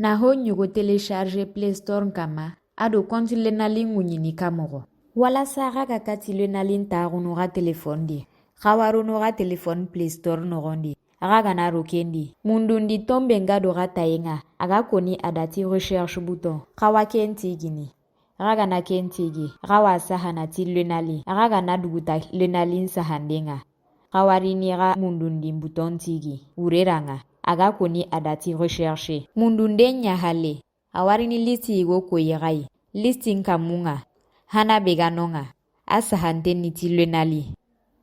Na ho nyugo télécharger Play Store kama ado konti le nalin ŋuɲini kamogo. Walasa ga ka kati le nalin taagunu ga telefone di. Gawaruno ga telefone Play Store nogondi. Aga gana rokendi. Mundundi tombe nga do ga tayenga. Aga koni adati recherche bouton. Gawa kenti gini. Aga gana kenti gi. Gawa sahana ti le nali. Aga gana duguta le nalin sahandenga. Gawarini ga mundundi bouton tigi. Ureranga. Aga koni adati recherche. Mundunde nyahale. Awarini listi igo koyegai. Listi nkamunga. Hana beganonga. Asahante niti le nali.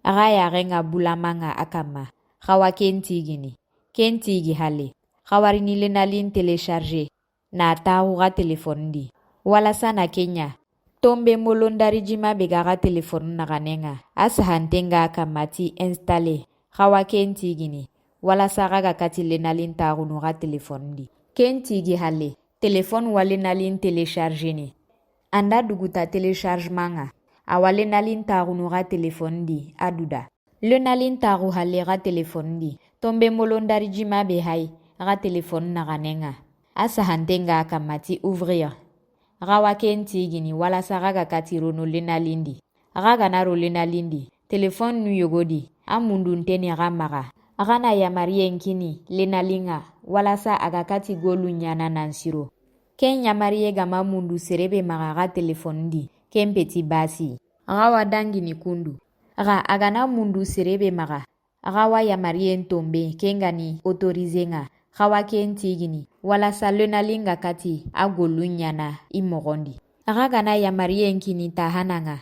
Aga yarenga bulamanga akama. Gawa kenti gini. Kenti gi hale. Gawarini le nalin télécharger. Na tahu ga telefone di. Walasa na Kenya. Tombe molondari jima begaga telefone naganenga. Asahantenga akamati installe. Gawa kenti gini. Walasa ga kati le nalin taagunu ga telefone di. Kenti gi hale. Telefone wale nalin télécharger ni. Anda duguta téléchargement nga. Awale nalin taagunu ga telefone di. Aduda. Le nalin taagu hale ga telefone di. Tombe molondari jima be hai. Ga telefone naganenga. Asahantenga akamati ouvrir. Gawa kenti gini walasa ga kati rono le nalin di. Aga ganaro le nalin di. Telefone nu yogodi. Amundun teni aga maga. Aga na yamari nkini le nalinga. Walasa aga kati golu nyana nansiro. Ken yamari gama mundu serebe maga ga telefone di. Ken peti basi. Aga wadangi ni kundu. Aga na mundu serebe maga. Aga wa yamari ntombe ken gani autorize nga. Gawa kenti gini. Walasa le nalinga kati agolu nyana imogondi. Aga gana yamari nkini tahana nga.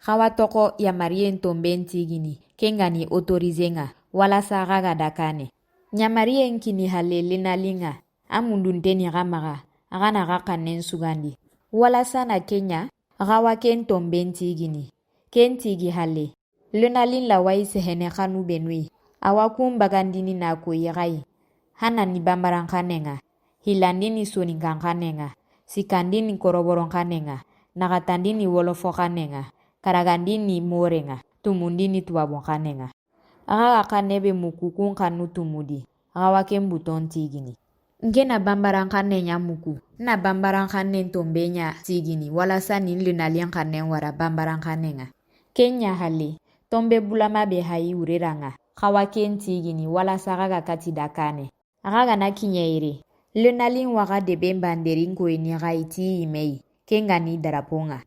Gawa toko yamari ntombe ntigini. Ken gani autorize nga. Walasa aga dakane. Nyamari nkini hale le nalinga. Amundu nteni gamaga. Aga na gakanen sugandi. Walasa na Kenya. Gawa ken tombe ntigini. Kentigi hale. Le nalin la waise hene kanu benui. Awakum bagandini na kuyigai. Hana ni bambaran kanenga. Hilandini soningan kanenga. Sikandini koroboron kanenga. Nagatandini wolofo kanenga. Karagandini morenga. Tumundini tuwabon kanenga. Aga kanebe mukukun kanu tumudi. Aga waken buton tigini. Ngena bambaran kanenya muku. Na bambaran kanen tombenya tigini. Walasa ni le nalien kanen wara bambaran kanenga. Kenya hale. Tombe bulama be hayi ureranga. Gawa kenti gini walasa aga kati dakane. Aga gana kinyeire. Le nalin waga debe banderin ko eni gaiti imei. Kengani daraponga.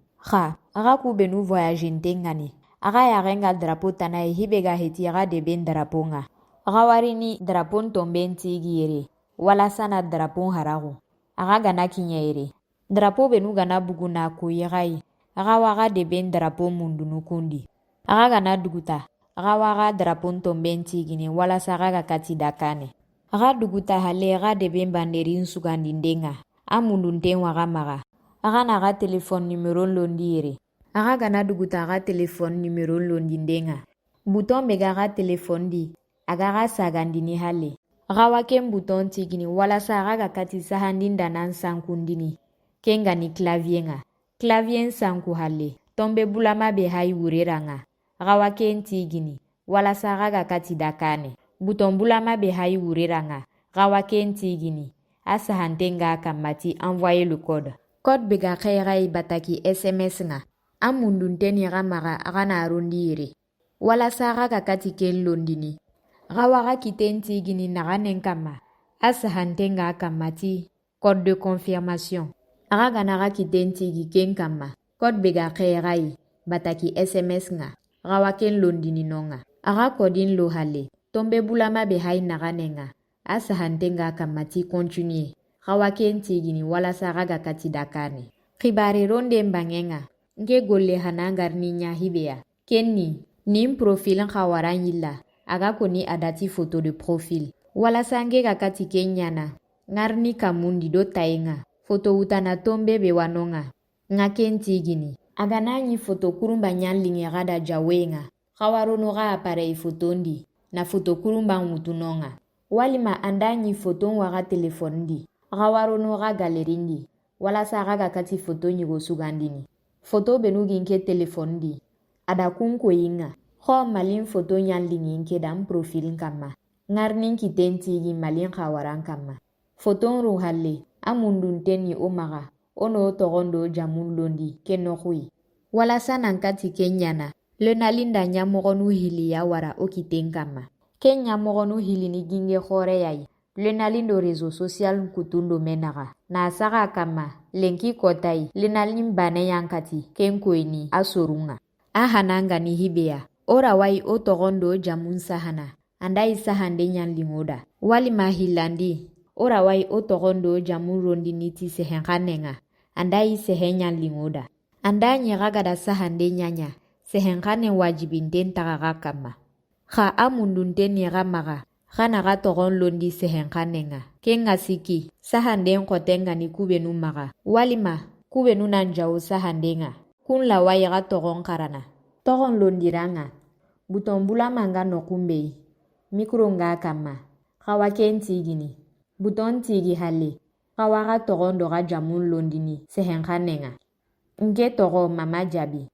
Aga kubenu voyage ntengani. Aga yarenga drapo tanae hibega heti aga debe daraponga. Aga warini drapon tombe ntigi yere. Walasa na drapon harago. Aga gana kinyeire. Drapo benu gana buguna kuyegai. Aga waga debe drapo mundunu kundi. Aga gana duguta. Aga waga drapon tombe ntigini walasa aga kati dakane. Aga duguta hale aga debe banderin sugandindenga. Amundu nten waga maga. Aga naga telefone numero londi yere. Aga gana duguta aga telefone numero londindenga. Bouton bega aga telefone di. Aga aga sagandini hale. Aga waken bouton tigini walasa aga kati sahandinda nan sankundini. Kenga ni clavier nga. Clavier sanku hale. Tombe bulama be hayi ureranga. Aga waken tigini. Walasa aga kati dakane. Bouton bulama be hayi ureranga. Aga waken tigini. Asahantenga akamati envoyer le code. Code bega kairai bataki SMS nga. Amundun teni gamaga aga na arundi yere. Walasa aga kati ken londini. Aga waga kiten tigini naganen kama. Asahantenga akamati code de confirmation. Aga ganaga kiten tigi ken kama. Code bega kairai bataki SMS nga. Aga waken londini nonga. Aga kodin lo hale. Tombe bulama be hayi naganenga. Asahantenga akamati continue. Aga waken tigini walasa aga kati dakane. Kibare ronde mbangenga. Nke golle hanangar ni nya hibea. Kenni. Nin profil nkawaran yilla. Aga koni adati photo de profil. Walasa nge kakati kenyana. Ngarni kamundi do tayenga. Foto utana tombe be wanonga. Nga kenti gini. Aga nanyi foto kurumba nyanlingi gada jawenga. Kawarono ga aparei fotondi. Na foto kurumba ngutunonga. Walima andanyi foto waga telefondi. Kawarono ga galerindi. Walasa aga kati foto nyigo sugandini. Foto benugi nke telefondi. Ada kunko inga. Ho malin foto nyanlingi nke dam profil kama. Ngarnin kitenti gi malin kawaran kama. Foto nru halle. Amundunten o maga ono togondo jamun londi ke nokhui. Walasa nankati kenyana le nalinda nyamogonu hili ya wara o kiten kama. Ke nyamogonu hili ni ginge khore yai. Le nalindo réseau social kutundo menaga. Na saga kama lenki kotai le nalin bane yankati ken koini asorunga. Ahananga ni hibea. Ora wai o togondo jamun sahana. Andai sahande nyan lingoda. Wali mahilandi. Ora wai o togondo jamun rondi niti sehenkanenga. Andai sehenyan lingoda. Anda nyagada sahande nyanya. Sehenkane wajibinten tagaga kama. Kha amundunten nyaga maga. Khana ga togon londi sehenkanenga. Kenga siki. Sahanden kotenga ni kubenu maga. Walima kubenu nanjao sahandenga. Kun la wai ga togon karana. Togon londiranga. Buton bula manga no kumbei. Mikro nga kama. Kawa kenti gini. Buton tigi hale. Kawa ga togon doga jamun londini sehenkanenga. Nke togo mama jabi.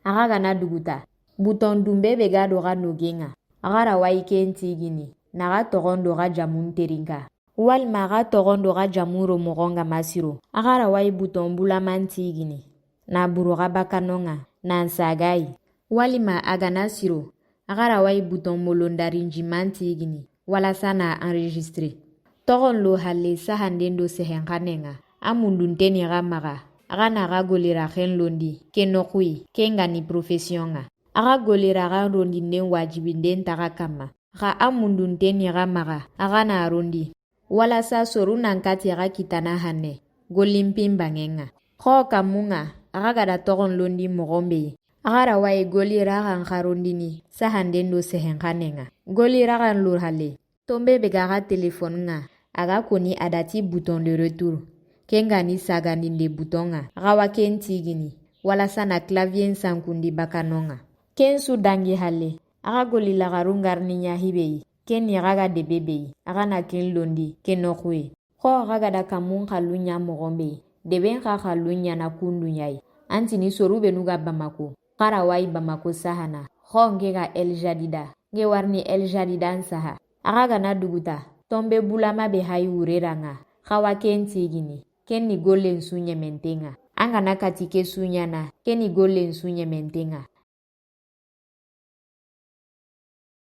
Aga gana duguta. Buton dumbe bega doga nogenga. Agara wai kenti gini. Naga togon doga jamun terinka. Walma aga togon doga jamun romogonga masiro. Agara wai buton bula manti gini. Na buroga bakanonga. Na nsagai. Walima agana siro. Agara wai buton molondarinji manti gini. Walasa na enregistre. Togon lo hale sahandendo sehenkanenga. Amundunten yaga maga. Aga naga golera khen londi. Ke nokui. Ke ngani professionga. Aga golera aga rondi nden wajibinden taga kama. Aga amundunten yaga maga. Aga na rondi. Walasa soru nankati aga kitana hane. Golimpin bangenga. Kho kamunga. Aga gada togon londi mogombe. Agara wai golera aga nkarondini. Sahandendo sehenkanenga. Golera aga nlur hale. Tombe bega aga telefon nga. Aga koni adati bouton de retour. Kenga ni sagandinde boutonga. Agawa kenti gini. Walasa na clavier sankundi bakanonga. Kensu dangi hale. Aga goli lagarungar ni nyahibei. Ken yagaga debebei. Aga na ken londi. Ken nokwe. Ko aga gada kamun kalunya mogombe. Deben ka kalunya na kundu nyai. Antini soru benuga Bamako. Karawai Bamako sahana. Ko ngega El Jadida. Nge warni El Jadida nsaha. Aga gana duguta. Tombe bulama be hayi ureranga. Kawa kenti gini. Ken ni gole nsunye mentenga. Anga nakatike sunyana. Ken ni gole nsunye mentenga.